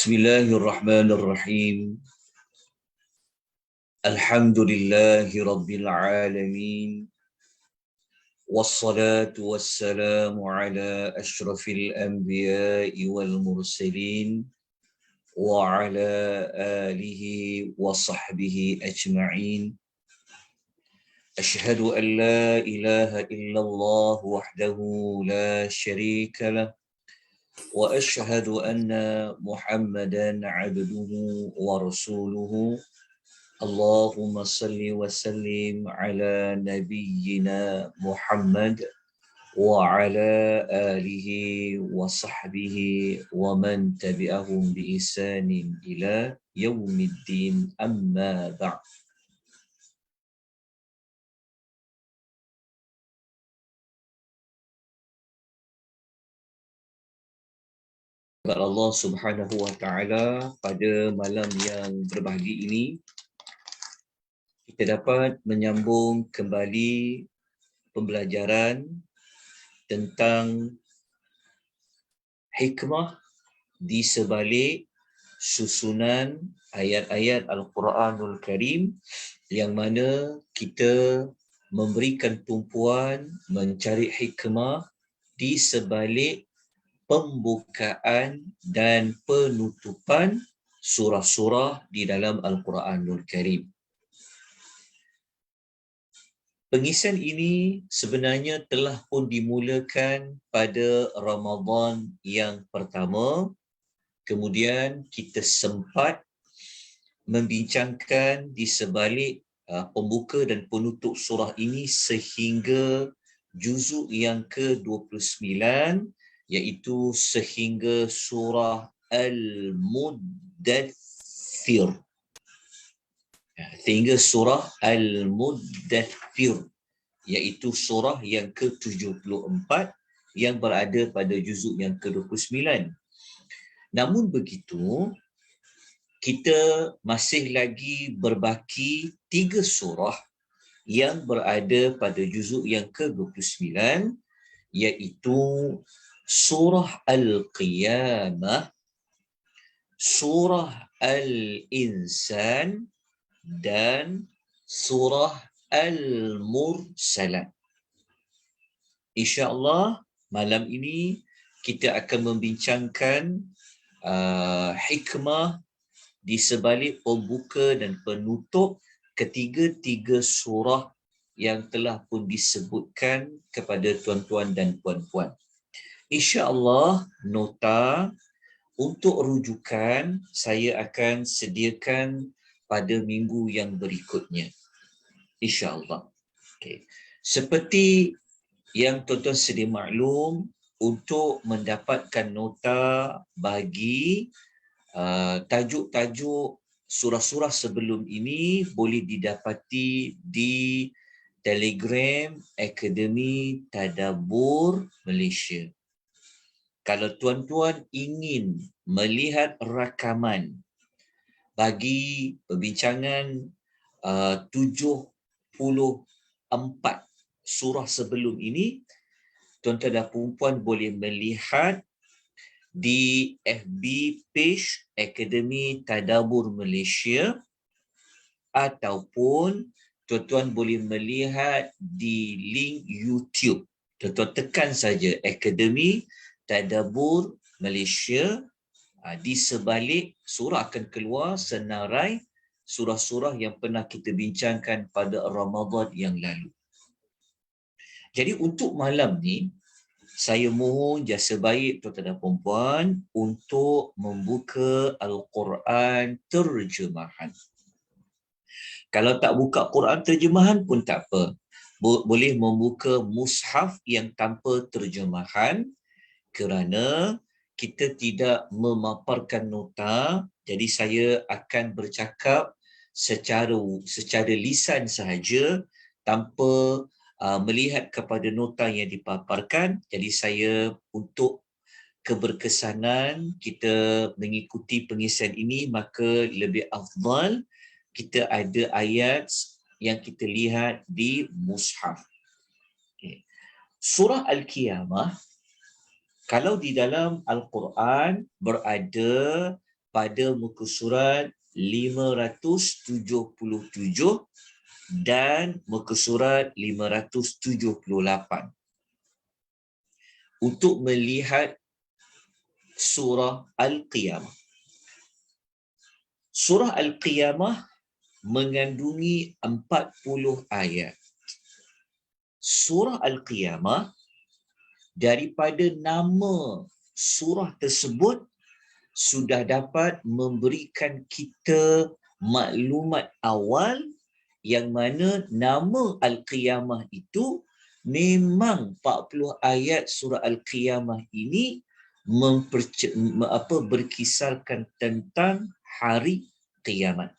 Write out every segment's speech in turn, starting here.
Bismillahirrahmanirrahim. Alhamdulillahi rabbil alamin. Wassalatu wassalamu ala ashrafil anbiya'i wal mursalin wa ala alihi wa sahbihi ajma'in. Ashhadu an la ilaha illallah wahdahu la sharika lah. وأشهد أن محمدا عبده ورسوله اللهم صل وسلم على نبينا محمد وعلى آله وصحبه ومن تبعهم بإحسان إلى يوم الدين أما بعد. Kepada Allah Subhanahu wa taala, pada malam yang berbahagia ini kita dapat menyambung kembali pembelajaran tentang hikmah di sebalik susunan ayat-ayat Al-Quranul Karim, yang mana kita memberikan tumpuan mencari hikmah di sebalik pembukaan dan penutupan surah-surah di dalam Al-Quranul Karim. Pengisian ini sebenarnya telah pun dimulakan pada Ramadan yang pertama. Kemudian kita sempat membincangkan di sebalik pembuka dan penutup surah ini sehingga juzuk yang ke-29, iaitu sehingga surah Al-Muddathir. Sehingga surah Al-Muddathir, iaitu surah yang ke-74 yang berada pada juzuk yang ke-29. Namun begitu, kita masih lagi berbaki 3 surah yang berada pada juzuk yang ke-29, iaitu surah Al-Qiyamah, surah Al-Insan dan surah Al-Mursalat. InsyaAllah malam ini kita akan membincangkan hikmah di sebalik pembuka dan penutup ketiga-tiga surah yang telah pun disebutkan kepada tuan-tuan dan puan-puan. InsyaAllah nota untuk rujukan saya akan sediakan pada minggu yang berikutnya, InsyaAllah. Okay. Seperti yang tuan-tuan sedia maklum, untuk mendapatkan nota bagi tajuk-tajuk surah-surah sebelum ini boleh didapati di Telegram Akademi Tadabbur Malaysia. Kalau tuan-tuan ingin melihat rakaman bagi perbincangan 74 surah sebelum ini, tuan-tuan dan puan-puan boleh melihat di FB page Akademi Tadabbur Malaysia, ataupun tuan-tuan boleh melihat di link YouTube. Tuan-tuan tekan saja Akademi Tadabbur Malaysia. Di sebalik surah akan keluar senarai surah-surah yang pernah kita bincangkan pada Ramadan yang lalu. Jadi untuk malam ni, saya mohon jasa baik tuan-tuan dan puan-puan untuk membuka Al-Quran terjemahan. Kalau tak buka Quran terjemahan pun tak apa. Boleh membuka mushaf yang tanpa terjemahan, kerana kita tidak memaparkan nota, jadi saya akan bercakap secara lisan sahaja tanpa melihat kepada nota yang dipaparkan. Jadi saya, untuk keberkesanan kita mengikuti pengisian ini, maka lebih afdal kita ada ayat yang kita lihat di mushaf. Okay. Surah Al-Qiyamah, kalau di dalam Al-Quran berada pada muka surat 577 dan muka surat 578 untuk melihat surah Al-Qiyamah. Surah Al-Qiyamah mengandungi 40 ayat. Surah Al-Qiyamah, daripada nama surah tersebut sudah dapat memberikan kita maklumat awal yang mana nama Al-Qiyamah itu memang 40 ayat surah Al-Qiyamah ini berkisarkan tentang hari kiamat.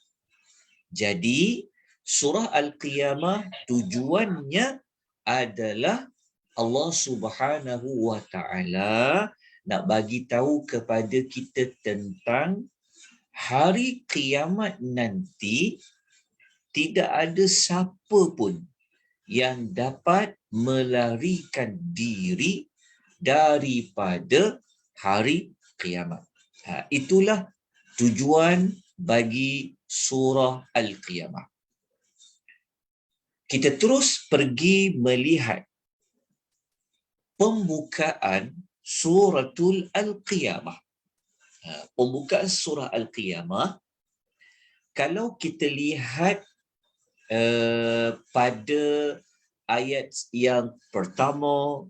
Jadi surah Al-Qiyamah tujuannya adalah Allah Subhanahu wa taala nak bagi tahu kepada kita tentang hari kiamat nanti. Tidak ada siapa pun yang dapat melarikan diri daripada hari kiamat. Itulah tujuan bagi surah Al-Qiyamah. Kita terus pergi melihat pembukaan suratul Al-Qiyamah. Pembukaan surah Al-Qiyamah, kalau kita lihat pada ayat yang pertama,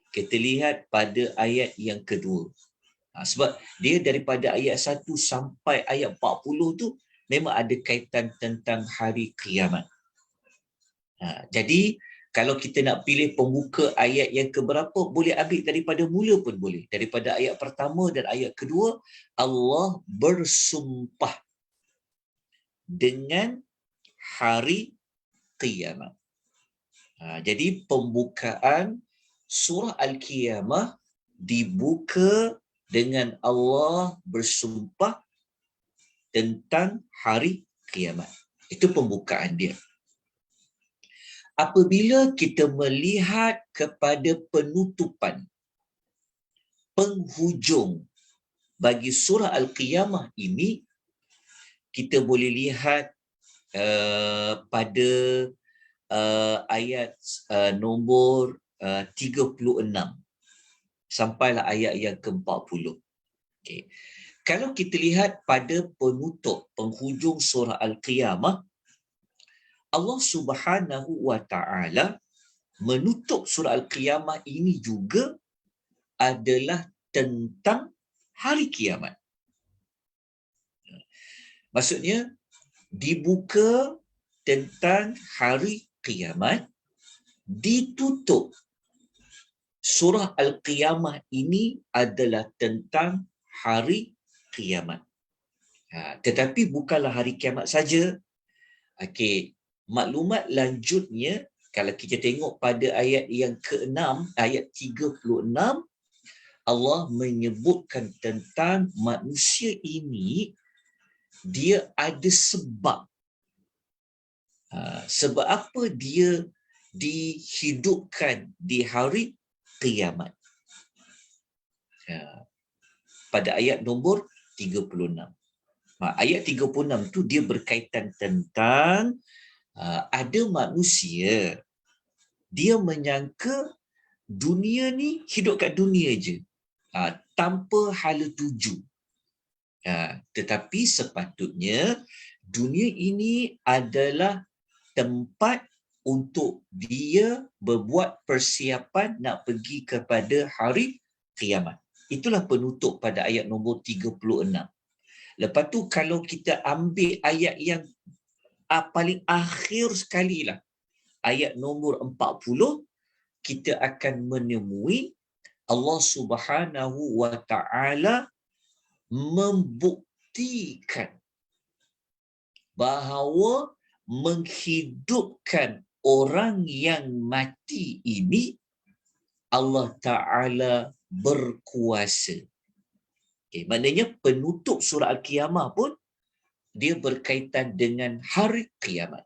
kita lihat pada ayat yang kedua. Sebab dia daripada ayat 1 sampai ayat 40 tu memang ada kaitan tentang hari kiamat. Jadi kalau kita nak pilih pembuka ayat yang keberapa, boleh ambil daripada mula pun boleh. Daripada ayat pertama dan ayat kedua, Allah bersumpah dengan hari kiamat. Jadi pembukaan surah Al-Qiyamah dibuka dengan Allah bersumpah tentang hari kiamat. Itu pembukaan dia. Apabila kita melihat kepada penutupan, penghujung bagi surah Al-Qiyamah ini, kita boleh lihat pada ayat nombor 36 sampailah ayat yang ke-40. Okay. Kalau kita lihat pada penutup penghujung surah Al-Qiyamah, Allah Subhanahu wa taala menutup surah Al-Qiyamah ini juga adalah tentang hari kiamat. Maksudnya dibuka tentang hari kiamat, ditutup surah Al-Qiyamah ini adalah tentang hari kiamat. Tetapi bukanlah hari kiamat saja. Okey, maklumat lanjutnya kalau kita tengok pada ayat yang ke-6, ayat 36, Allah menyebutkan tentang manusia ini dia ada sebab. Sebab apa dia dihidupkan di hari kiamat. Pada ayat nombor 36. Ayat 36 tu dia berkaitan tentang ada manusia, dia menyangka dunia ni hidup kat dunia je, tanpa hala tuju. Tetapi sepatutnya dunia ini adalah tempat untuk dia berbuat persiapan nak pergi kepada hari kiamat. Itulah penutup pada ayat nombor 36. Lepas tu kalau kita ambil ayat yang paling akhir sekali lah, ayat nombor 40, kita akan menemui Allah Subhanahu wa taala membuktikan bahawa menghidupkan orang yang mati ini Allah Ta'ala berkuasa. Maknanya penutup surah Al-Qiyamah pun dia berkaitan dengan hari kiamat.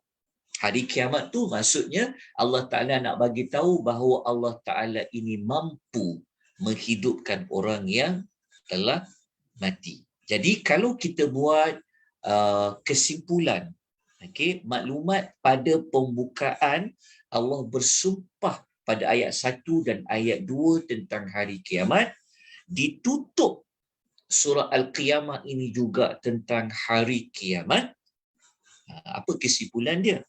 Hari kiamat tu maksudnya Allah Ta'ala nak bagi tahu bahawa Allah Ta'ala ini mampu menghidupkan orang yang telah mati. Jadi kalau kita buat kesimpulan, maklumat pada pembukaan, Allah bersumpah pada ayat 1 dan ayat 2 tentang hari kiamat, ditutup surah Al-Qiyamah ini juga tentang hari kiamat. Apa kesimpulan dia?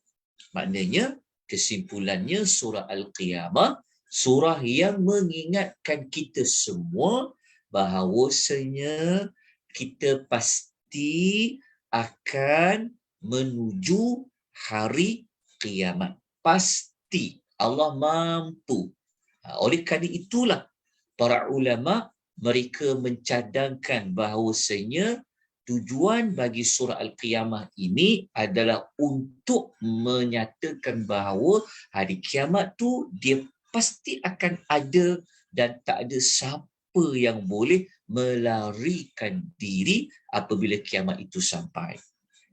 Maknanya kesimpulannya surah Al-Qiyamah, surah yang mengingatkan kita semua bahawasanya kita pasti akan menuju hari kiamat. Pasti Allah mampu. Oleh kerana itulah para ulama mereka mencadangkan bahawasanya tujuan bagi surah Al-Qiyamah ini adalah untuk menyatakan bahawa hari kiamat tu dia pasti akan ada dan tak ada siapa yang boleh melarikan diri apabila kiamat itu sampai.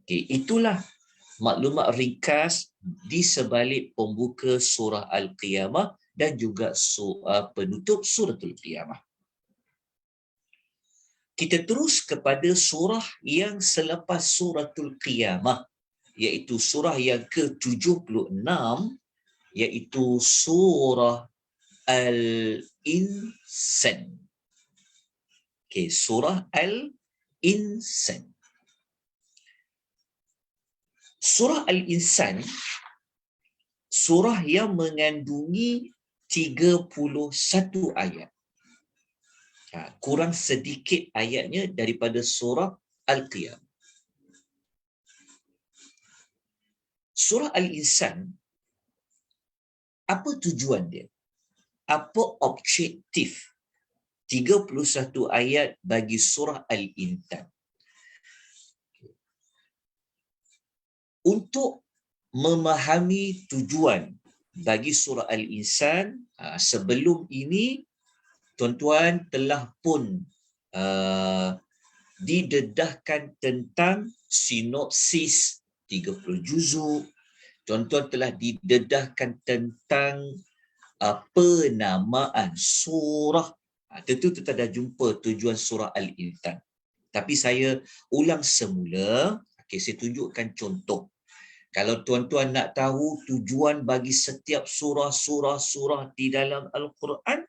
Itulah maklumat ringkas di sebalik pembuka surah Al-Qiyamah dan juga penutup suratul Qiyamah. Kita terus kepada surah yang selepas suratul Qiyamah, iaitu surah yang ke-76, iaitu surah Al-Insan. Surah Al-Insan. Surah Al-Insan, surah yang mengandungi 31 ayat. Kurang sedikit ayatnya daripada surah Al-Qiyamah. Surah Al-Insan, apa tujuan dia? Apa objektif 31 ayat bagi surah Al-Insan? Untuk memahami tujuan bagi surah Al-Insan, sebelum ini tuan-tuan telah pun didedahkan tentang sinopsis 30 juzuk. Tuan-tuan telah didedahkan tentang penamaan surah. Tentu kita dah jumpa tujuan surah Al-Insan. Tapi saya ulang semula. Saya tunjukkan contoh. Kalau tuan-tuan nak tahu tujuan bagi setiap surah di dalam Al-Quran,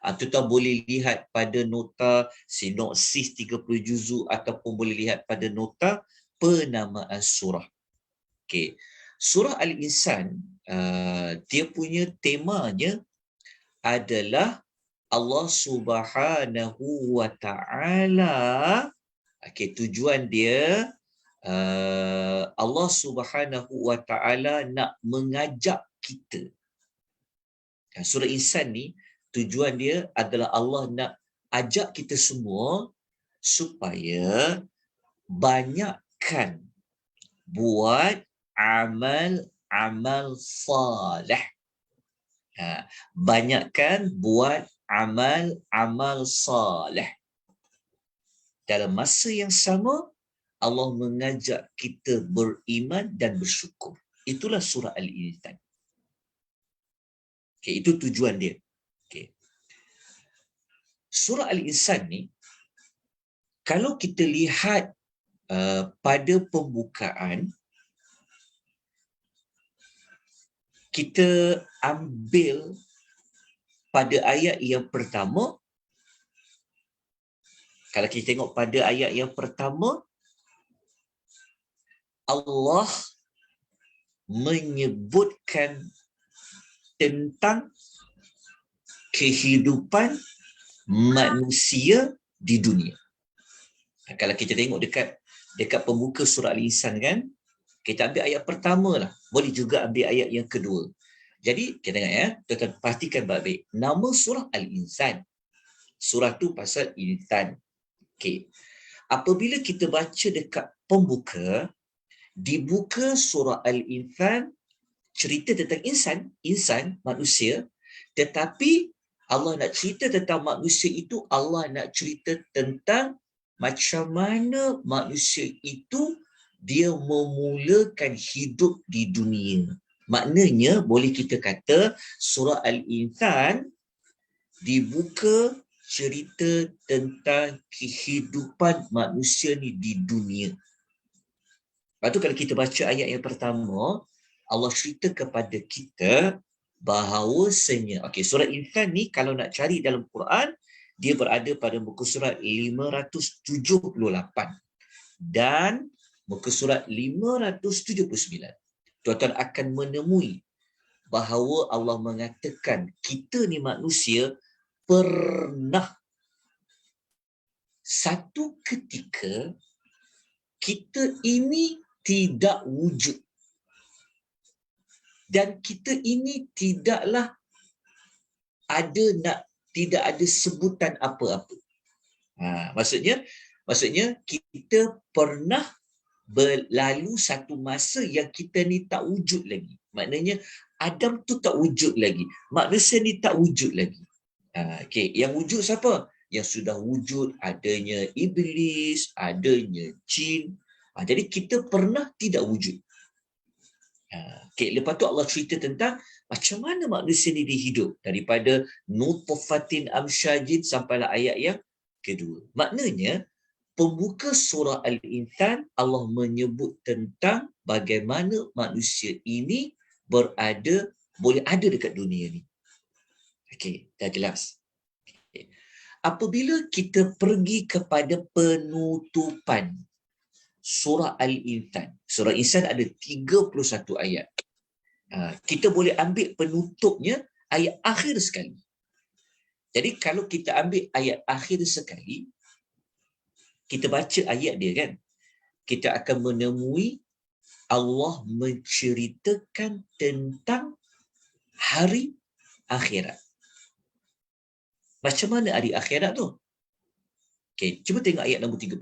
tuan-tuan boleh lihat pada nota sinopsis 30 juzuk ataupun boleh lihat pada nota penamaan surah. Surah Al-Insan, dia punya temanya adalah Allah Subhanahu wa Ta'ala. Tujuan dia, Allah Subhanahu wa Ta'ala nak mengajak kita. Surah Insan ni tujuan dia adalah Allah nak ajak kita semua supaya banyakkan buat amal salih. Banyakkan buat amal salih. Dalam masa yang sama, Allah mengajak kita beriman dan bersyukur. Itulah surah Al-Insan. Itu tujuan dia. Surah Al-Insan ni, kalau kita lihat pada pembukaan, kita ambil pada ayat yang pertama. Kalau kita tengok pada ayat yang pertama, Allah menyebutkan tentang kehidupan manusia di dunia. Kalau kita tengok dekat pembuka surah Al-Insan kan, kita ambil ayat pertama lah. Boleh juga ambil ayat yang kedua. Jadi, kita tengok ya, kita pastikan baik-baik. Nama surah Al-Insan. Surah tu pasal insan. Apabila kita baca dekat pembuka, dibuka surah Al-Insan, cerita tentang insan, manusia, tetapi Allah nak cerita tentang manusia itu, Allah nak cerita tentang macam mana manusia itu dia memulakan hidup di dunia. Maknanya boleh kita kata surah Al-Insan dibuka cerita tentang kehidupan manusia ni di dunia. Lepas tu kalau kita baca ayat yang pertama, Allah cerita kepada kita bahawasanya, surah Insan ni kalau nak cari dalam Quran, dia berada pada muka surat 578 dan muka surat 579. Tuan-tuan akan menemui bahawa Allah mengatakan kita ni manusia pernah satu ketika kita ini tidak wujud. Dan kita ini tidaklah tidak ada sebutan apa-apa. Maksudnya kita pernah berlalu satu masa yang kita ni tak wujud lagi. Maknanya Adam tu tak wujud lagi. Manusia ni tak wujud lagi. Yang wujud siapa? Yang sudah wujud adanya iblis, adanya jin. Jadi kita pernah tidak wujud. Lepas tu Allah cerita tentang macam mana manusia ni dihidup daripada nutfatin amsyajin sampailah ayat yang kedua. Maknanya pembuka surah Al-Insan Allah menyebut tentang bagaimana manusia ini boleh ada dekat dunia ni. Dah jelas. Apabila kita pergi kepada penutupan surah Al-Insan. Surah Insan ada 31 ayat. Kita boleh ambil penutupnya ayat akhir sekali. Jadi kalau kita ambil ayat akhir sekali, kita baca ayat dia kan, kita akan menemui Allah menceritakan tentang hari akhirat. Macam mana hari akhirat tu? Cuba tengok ayat nombor 31.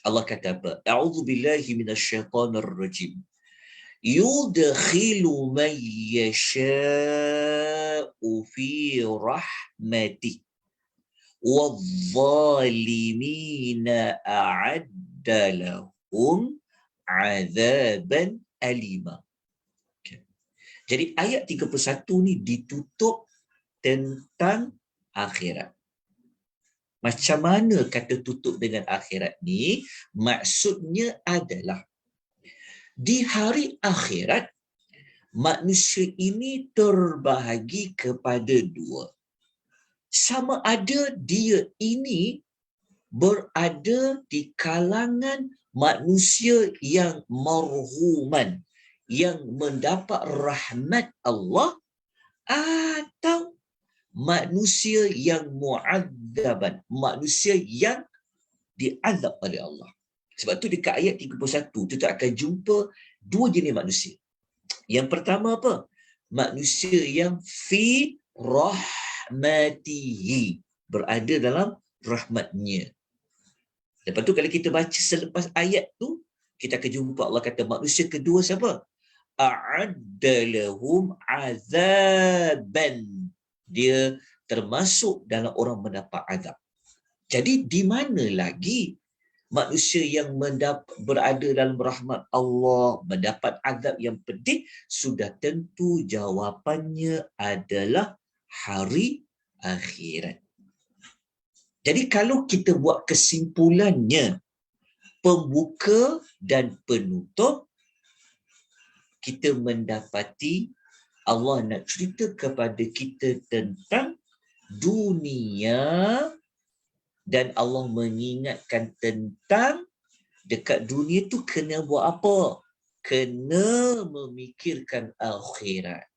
Allah kata apa? A'udzu billahi minasyaitonir rajim. Yudkhilu man yasha'u fi rahmatihi wadh-dhalimina a'adda lahum 'adzaban alima. Jadi ayat 31 ni ditutup tentang akhirat. Macam mana kata tutup dengan akhirat ni? Maksudnya adalah di hari akhirat manusia ini terbahagi kepada dua. Sama ada dia ini berada di kalangan manusia yang marhuman, yang mendapat rahmat Allah, atau manusia yang mu'adzaban, manusia yang diazab oleh Allah. Sebab tu dekat ayat 31 kita akan jumpa dua jenis manusia. Yang pertama apa? Manusia yang fi rahmatihi, berada dalam rahmatnya. Lepas tu kalau kita baca selepas ayat tu, kita akan jumpa Allah kata manusia kedua siapa? A'addalahum azaban. Dia termasuk dalam orang mendapat azab. Jadi di mana lagi manusia yang berada dalam rahmat Allah mendapat azab yang pedih? Sudah tentu jawapannya adalah hari akhirat. Jadi kalau kita buat kesimpulannya, pembuka dan penutup, kita mendapati Allah nak cerita kepada kita tentang dunia dan Allah mengingatkan tentang dekat dunia tu kena buat apa? Kena memikirkan akhirat.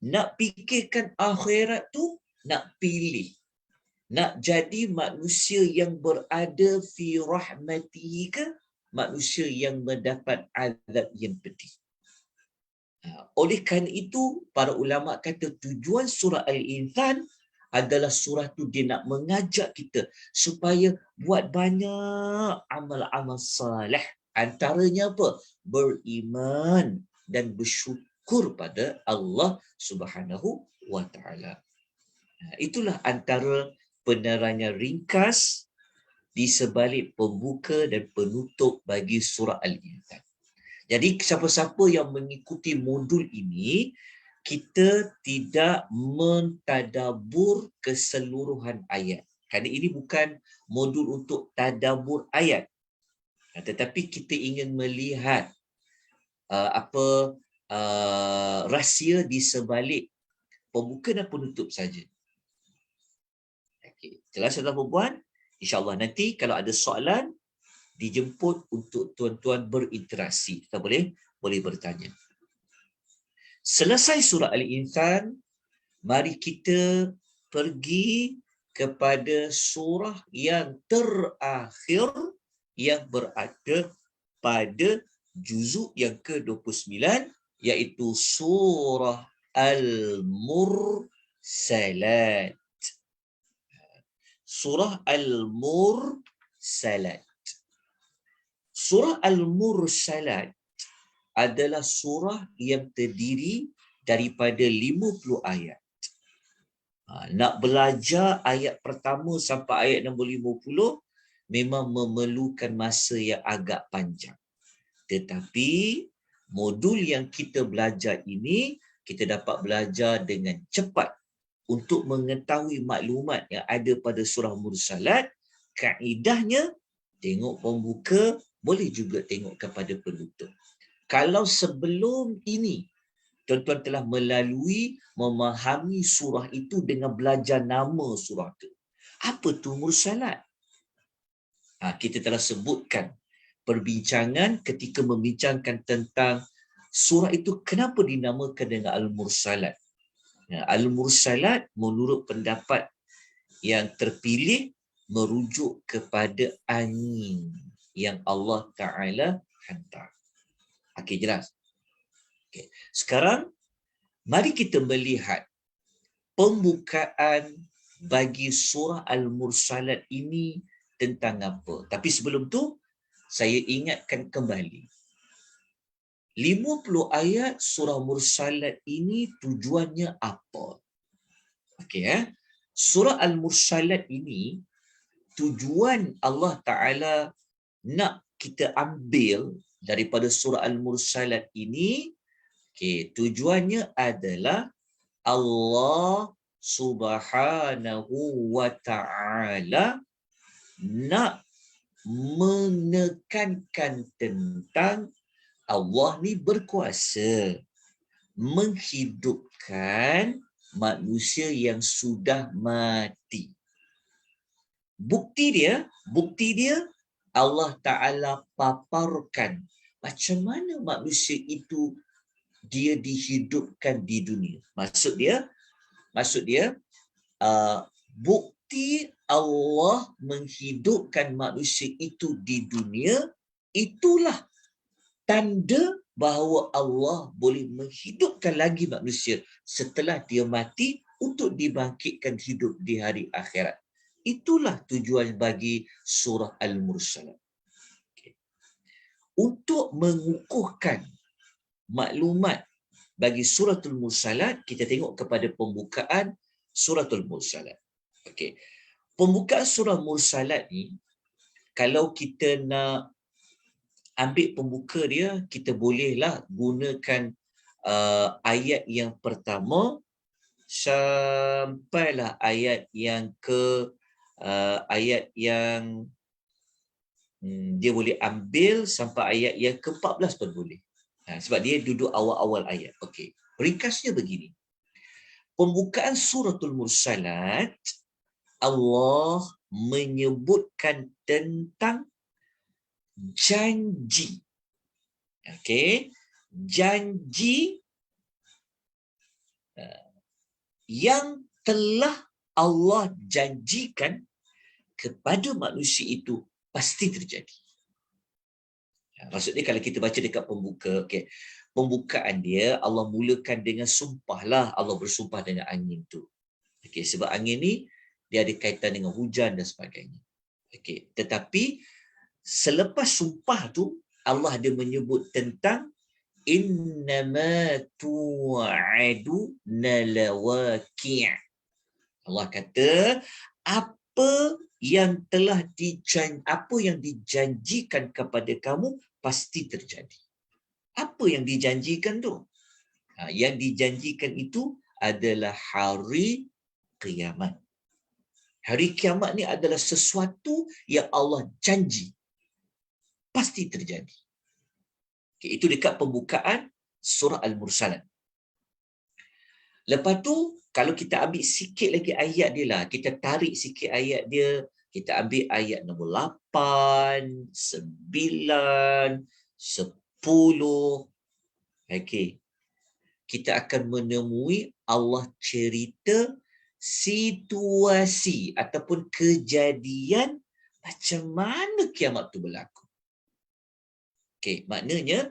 Nak fikirkan akhirat tu, nak pilih. Nak jadi manusia yang berada fi rahmatihi ke manusia yang mendapat azab yang pedih. Oleh kerana itu, para ulama kata tujuan surah Al-Insan adalah surah tu dia nak mengajak kita supaya buat banyak amal-amal salih. Antaranya apa? Beriman dan bersyukur pada Allah Subhanahu wa Ta'ala. Itulah antara penerangan ringkas di sebalik pembuka dan penutup bagi surah Al-Insan. Jadi siapa-siapa yang mengikuti modul ini, kita tidak mentadabur keseluruhan ayat. Kerana ini bukan modul untuk tadabur ayat. Tetapi kita ingin melihat rahsia di sebalik pembuka dan penutup saja. Okay. Jelas tuan-tuan? InsyaAllah nanti kalau ada soalan, dijemput untuk tuan-tuan berinteraksi. Kita boleh bertanya. Selesai surah Al-Insan, mari kita pergi kepada surah yang terakhir yang berada pada juzuk yang ke-29, iaitu surah Al-Mursalat. Surah Al-Mursalat. Surah Al-Mursalat adalah surah yang terdiri daripada 50 ayat. Nak belajar ayat pertama sampai ayat nombor 50 memang memerlukan masa yang agak panjang. Tetapi modul yang kita belajar ini, kita dapat belajar dengan cepat untuk mengetahui maklumat yang ada pada surah Mursalat. Kaedahnya, tengok pembuka, boleh juga tengok kepada penutup. Kalau sebelum ini, tuan-tuan telah melalui memahami surah itu dengan belajar nama surah itu. Apa tu Mursalat? Kita telah sebutkan perbincangan ketika membincangkan tentang surah itu kenapa dinamakan dengan Al-Mursalat. Al-Mursalat menurut pendapat yang terpilih merujuk kepada angin yang Allah Ta'ala hantar. Okey, jelas? Okay. Sekarang, mari kita melihat pembukaan bagi surah Al-Mursalat ini tentang apa. Tapi sebelum tu, saya ingatkan kembali. 50 ayat surah Mursalat ini tujuannya apa? Okey, surah Al-Mursalat ini, tujuan Allah Ta'ala nak kita ambil daripada surah Al-Mursalat ini, tujuannya adalah Allah Subhanahu wa Ta'ala nak menekankan tentang Allah ni berkuasa menghidupkan manusia yang sudah mati. Bukti dia Allah Ta'ala paparkan macam mana manusia itu dia dihidupkan di dunia. Maksud dia bukti Allah menghidupkan manusia itu di dunia, itulah tanda bahawa Allah boleh menghidupkan lagi manusia setelah dia mati untuk dibangkitkan hidup di hari akhirat. Itulah tujuan bagi surah Al-Mursalat. Untuk mengukuhkan maklumat bagi suratul Mursalat, kita tengok kepada pembukaan suratul Mursalat. Okey. Pembukaan surah Mursalat ni, kalau kita nak ambil pembuka dia, kita bolehlah gunakan ayat yang pertama sampailah ayat yang dia boleh ambil sampai ayat yang ke-14 pun boleh. Sebab dia duduk awal-awal ayat. Okey. Ringkasnya begini. Pembukaan suratul Mursalat, Allah menyebutkan tentang janji. Okey. Janji yang telah Allah janjikan kepada manusia itu pasti terjadi. Maksudnya kalau kita baca dekat pembuka, pembukaan dia Allah mulakan dengan sumpahlah, Allah bersumpah dengan angin tu. Sebab angin ni dia ada kaitan dengan hujan dan sebagainya. Tetapi selepas sumpah tu Allah dia menyebut tentang innama tu'adu nalawaqi'. Allah kata apa yang dijanjikan kepada kamu pasti terjadi. Apa yang dijanjikan tu? Yang dijanjikan itu adalah hari kiamat. Hari kiamat ni adalah sesuatu yang Allah janji pasti terjadi. Okay, itu dekat pembukaan surah Al-Mursalat. Lepas tu, kalau kita ambil sikit lagi ayat dia lah, kita tarik sikit ayat dia, kita ambil ayat nombor 8, 9, 10. Okey. Kita akan menemui Allah cerita situasi ataupun kejadian macam mana kiamat tu berlaku. Okey, maknanya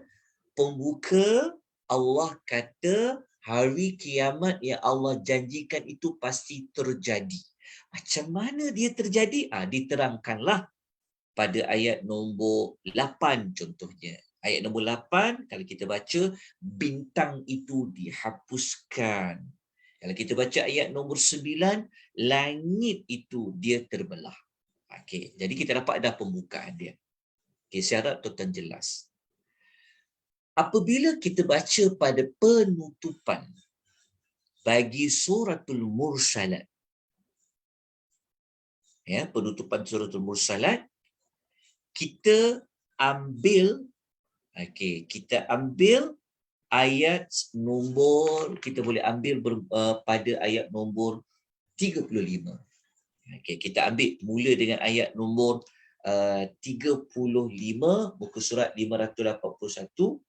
pembuka Allah kata hari kiamat yang Allah janjikan itu pasti terjadi. Macam mana dia terjadi? Diterangkanlah pada ayat nombor 8 contohnya. Ayat nombor 8, kalau kita baca, bintang itu dihapuskan. Kalau kita baca ayat nombor 9, langit itu dia terbelah. Okey, jadi kita dapat dah pembukaan dia. Okey, saya harap tuan-tuan jelas. Apabila kita baca pada penutupan bagi suratul Mursalat, ya, penutupan suratul Mursalat, kita ambil ayat nombor, kita boleh ambil pada ayat nombor 35. Okey, kita ambil mula dengan ayat nombor 35, muka surat 581,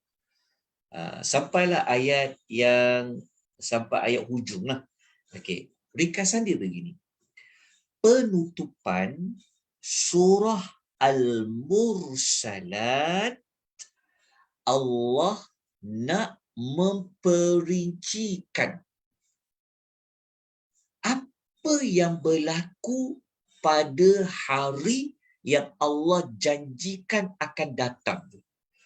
sampailah ayat yang sampai ayat hujung lah. Okey, ringkasan dia begini. Penutupan surah Al-Mursalat, Allah nak memperincikan apa yang berlaku pada hari yang Allah janjikan akan datang.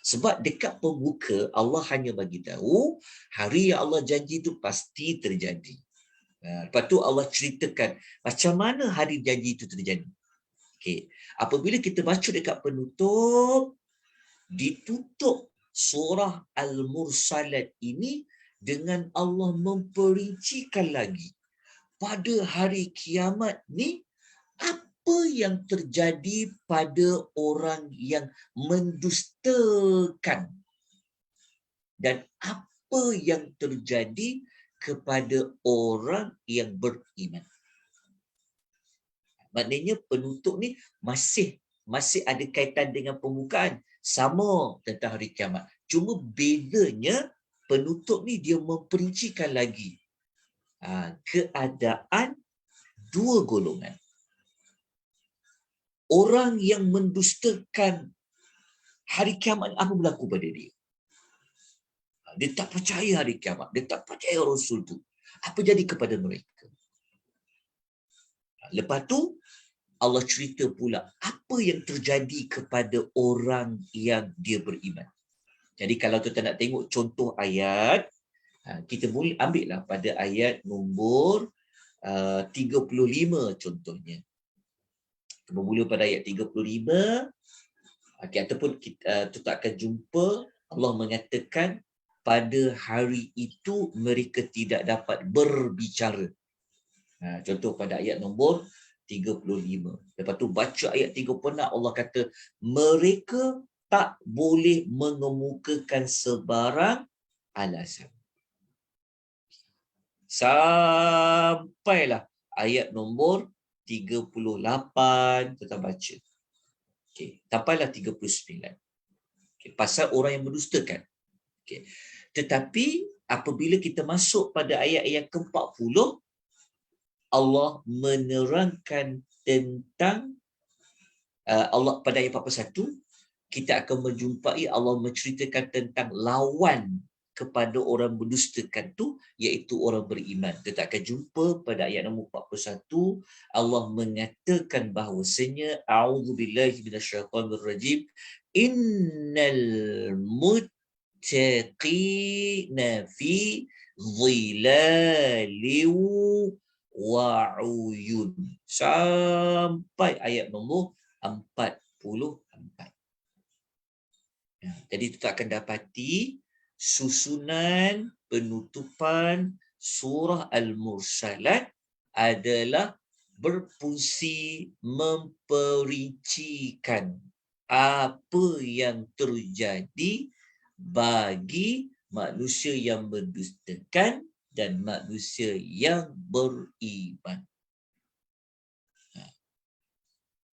Sebab dekat pembuka Allah hanya bagi tahu hari yang Allah janji itu pasti terjadi. Lepas tu Allah ceritakan macam mana hari janji itu terjadi. Okey, apabila kita baca dekat penutup, ditutup surah Al-Mursalat ini dengan Allah memperincikan lagi pada hari kiamat ni apa yang terjadi pada orang yang mendustakan dan apa yang terjadi kepada orang yang beriman. Maknanya penutup ni masih ada kaitan dengan pembukaan, sama tentang hari kiamat. Cuma bedanya penutup ni dia memperincikan lagi keadaan dua golongan. Orang yang mendustakan hari kiamat, apa berlaku pada dia? Dia tak percaya hari kiamat, dia tak percaya Rasul tu. Apa jadi kepada mereka? Lepas tu Allah cerita pula apa yang terjadi kepada orang yang dia beriman. Jadi kalau kita nak tengok contoh ayat, kita boleh ambil lah pada ayat nombor 35 contohnya. Bermula pada ayat 35, ataupun kita akan jumpa Allah mengatakan pada hari itu mereka tidak dapat berbicara. Contoh pada ayat nombor 35. Lepas tu baca ayat 36, Allah kata mereka tak boleh mengemukakan sebarang alasan. Sampailah ayat nombor 38 kita baca. Okey, sampailah 39. Okey, pasal orang yang mendustakan. Okey. Tetapi apabila kita masuk pada ayat-ayat ke-40, Allah menerangkan tentang Allah pada ayat 41, kita akan menjumpai Allah menceritakan tentang lawan kepada orang mendustakan tu, iaitu orang beriman. Kita akan jumpa pada ayat nombor 41, Allah mengatakan bahawasanya a'udzubillahi minasyaitonirrajim, innal muttaqina fi dhilalin wa'uyun, sampai ayat nombor 44. Jadi kita akan dapati susunan penutupan surah Al-Mursalat adalah berfungsi memperincikan apa yang terjadi bagi manusia yang mendustakan dan manusia yang beriman.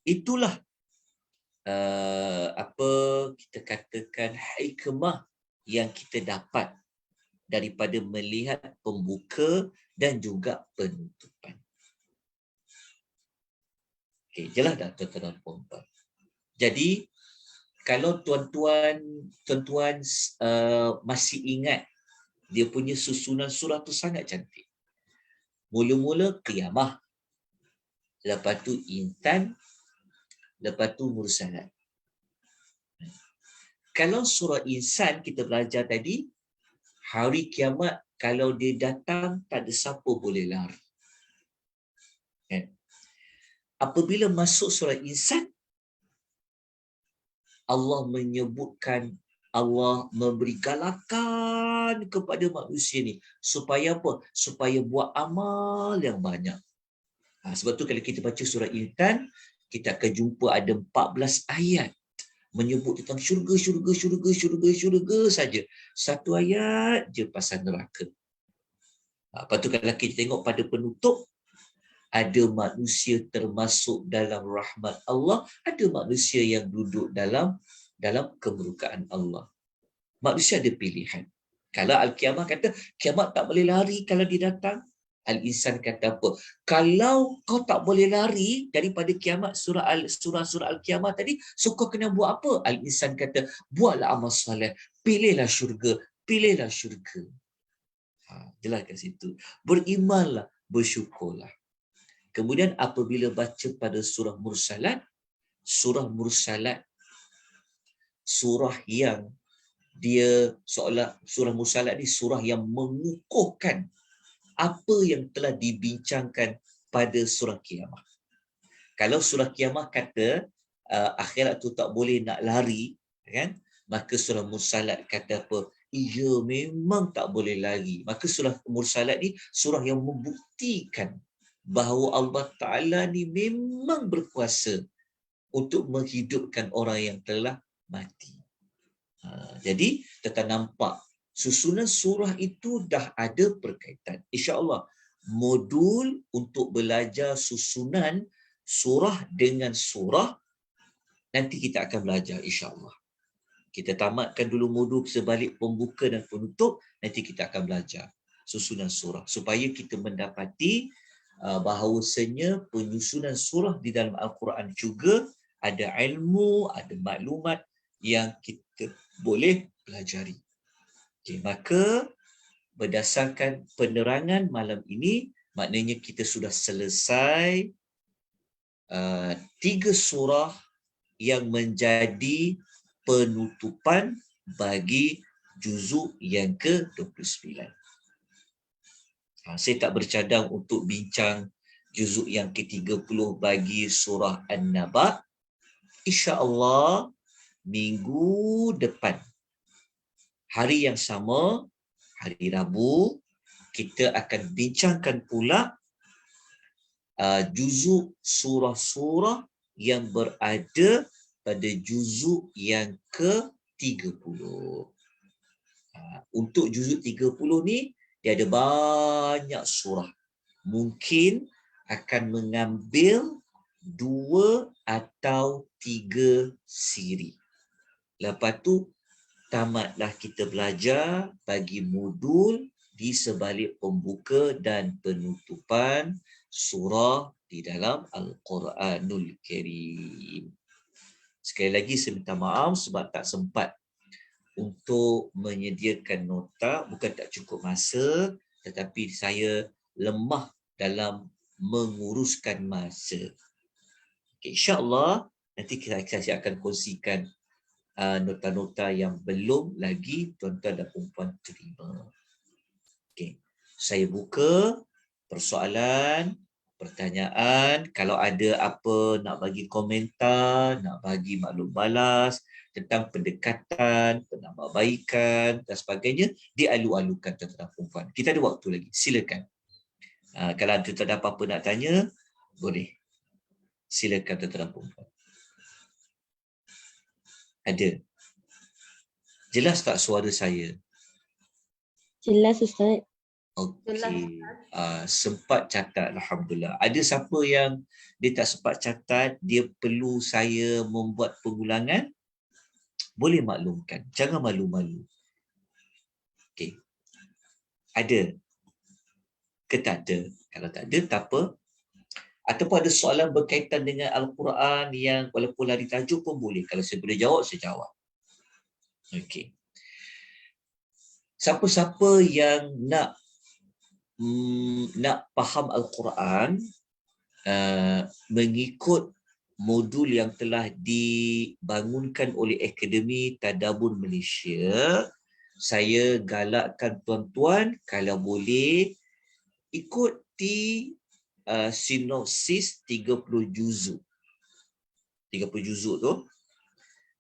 Itulah apa kita katakan hikmah yang kita dapat daripada melihat pembuka dan juga penutupan. Okey, jelas dah tuan-tuan dan puan-puan. Jadi kalau tuan-tuan masih ingat dia punya susunan surah tu sangat cantik. Mula-mula Qiyamah, lepas tu Insan, lepas tu Mursalat. Kalau surah Insan kita belajar tadi, hari kiamat kalau dia datang tak ada siapa boleh lari. Kan? Apabila masuk surah Insan, Allah menyebutkan, Allah memberi galakan kepada manusia ni supaya apa? Supaya buat amal yang banyak. Sebab tu kalau kita baca surah Insan, kita akan jumpa ada 14 ayat menyebut tentang syurga saja. Satu ayat je pasal neraka. Lepas tu kalau kita tengok pada penutup, ada manusia termasuk dalam rahmat Allah, ada manusia yang duduk dalam kemurkaan Allah. Manusia ada pilihan. Kalau Al-Qiyamah kata, kiamat tak boleh lari kalau dia datang. Al-Insan kata apa? Kalau kau tak boleh lari daripada kiamat, surah Al-Qiyamah tadi, so kau kena buat apa? Al-Insan kata, buatlah amal soleh, pilihlah syurga. Jelas kat situ. Berimanlah, bersyukurlah. Kemudian apabila baca pada surah Mursalat, surah yang dia seolah surah Mursalat ni surah yang mengukuhkan apa yang telah dibincangkan pada surah Qiyamah. Kalau surah Qiyamah kata akhirat tu tak boleh nak lari, kan? Maka surah Mursalat kata apa? Ia memang tak boleh lari. Maka surah Mursalat ni surah yang membuktikan bahawa Allah Ta'ala ni memang berkuasa untuk menghidupkan orang yang telah mati. Jadi, kita nampak susunan surah itu dah ada perkaitan. InsyaAllah, modul untuk belajar susunan surah dengan surah, nanti kita akan belajar insyaAllah. Kita tamatkan dulu modul sebalik pembuka dan penutup, nanti kita akan belajar susunan surah. Supaya kita mendapati bahawasanya penyusunan surah di dalam Al-Quran juga ada ilmu, ada maklumat yang kita boleh pelajari. Okay, maka berdasarkan penerangan malam ini, maknanya kita sudah selesai 3 surah yang menjadi penutupan bagi juzuk yang ke-29. Saya tak bercadang untuk bincang juzuk yang ke-30 bagi surah An-Naba. InsyaAllah minggu depan, hari yang sama, hari Rabu, kita akan bincangkan pula juzuk surah-surah yang berada pada juzuk yang ke-30. Untuk juzuk 30 ni, dia ada banyak surah. Mungkin akan mengambil 2 atau 3 siri. Lepas tu, tamatlah kita belajar bagi modul di sebalik pembuka dan penutupan surah di dalam Al-Quranul Karim. Sekali lagi saya minta maaf sebab tak sempat untuk menyediakan nota, bukan tak cukup masa, tetapi saya lemah dalam menguruskan masa. Okay, InsyaAllah nanti saya akan kongsikan nota-nota yang belum lagi tuan-tuan dan perempuan terima. Okay. Saya buka persoalan pertanyaan, kalau ada apa nak bagi komentar, nak bagi maklum balas tentang pendekatan, penambahbaikan dan sebagainya, dialu-alukan tuan-tuan perempuan. Kita ada waktu lagi, silakan. Kalau tuan-tuan ada apa-apa nak tanya, boleh. Silakan tuan-tuan perempuan. Ada. Jelas tak suara saya? Jelas Ustaz. Okey. Sempat catat, Alhamdulillah. Ada siapa yang dia tak sempat catat, dia perlu saya membuat pengulangan? Boleh maklumkan. Jangan malu-malu. Okey. Ada? Ke tak ada? Kalau tak ada, tak apa. Ataupun ada soalan berkaitan dengan Al-Quran yang walaupun lari tajuk pun boleh. Kalau saya boleh jawab, saya jawab. Okey. Siapa-siapa yang nak faham Al-Quran mengikut modul yang telah dibangunkan oleh Akademi Tadabbur Malaysia, saya galakkan tuan-tuan kalau boleh ikuti sinopsis 30 juzuk. 30 juzuk tu.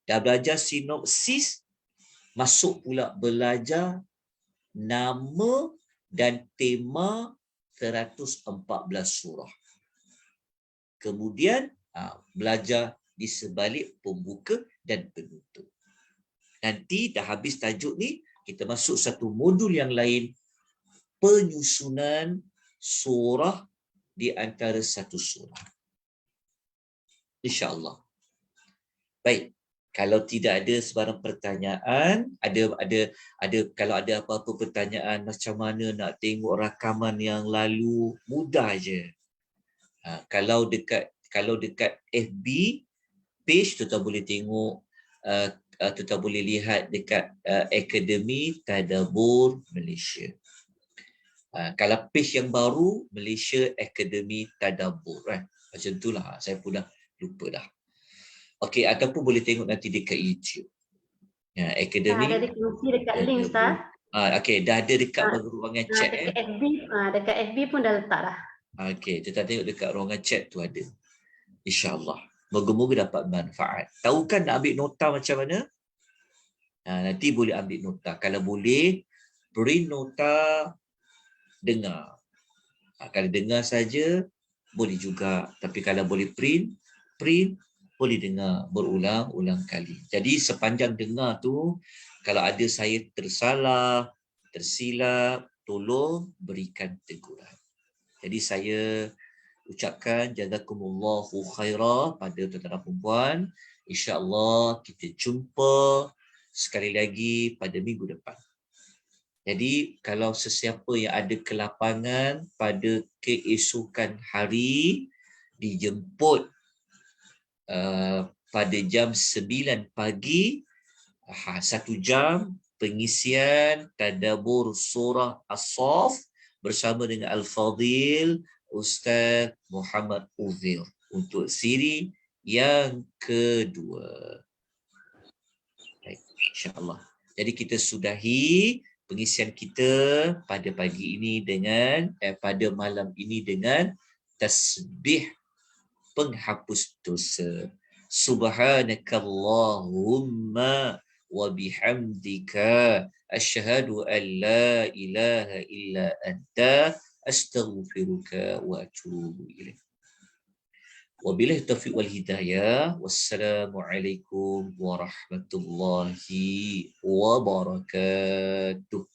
Dah belajar sinopsis, masuk pula belajar nama dan tema 114 surah. Kemudian belajar di sebalik pembuka dan penutup. Nanti dah habis tajuk ni, kita masuk satu modul yang lain, penyusunan surah di antara satu surah. InsyaAllah. Baik. Kalau tidak ada sebarang pertanyaan, kalau ada apa-apa pertanyaan macam mana nak tengok rakaman yang lalu, mudah je. Kalau dekat FB page, tuan boleh tengok, tuan boleh lihat dekat Akademi Tadabbur Malaysia. Kalau page yang baru, Malaysia Akademi Tadabbur, kan? Macam itulah, saya pun dah lupa dah. Okey, ataupun boleh tengok nanti dekat YouTube. Akademi. Ada dikongsi dekat link Ustaz. Okey, dah ada dekat ruangan chat. Dekat FB pun dah letak dah. Okey, kita tengok dekat ruangan chat tu ada. InsyaAllah. Moga-moga dapat manfaat. Tahu kan nak ambil nota macam mana? Nanti boleh ambil nota. Kalau boleh, print nota, dengar. Kalau dengar saja, boleh juga. Tapi kalau boleh print, boleh dengar berulang-ulang kali. Jadi sepanjang dengar tu, kalau ada saya tersalah, tersilap, tolong berikan teguran. Jadi saya ucapkan jazakumullahu khairah pada tuan-tuan perempuan. InsyaAllah kita jumpa sekali lagi pada minggu depan. Jadi kalau sesiapa yang ada kelapangan pada keesokan hari, dijemput pada jam 9 pagi, 1 jam pengisian Tadabbur Surah As-Saff bersama dengan Al-Fadhil Ustaz Muhammad Uzir untuk siri yang kedua. Baik, insya-Allah. Jadi kita sudahi pengisian kita pada pagi ini dengan pada malam ini dengan tasbih penghapus dosa. Subhanakallahumma wa bihamdika asyhadu an la ilaha illa anta astaghfiruka wa atubu ilaik. Wabillahi taufiq wal hidayah. Wassalamualaikum warahmatullahi wabarakatuh.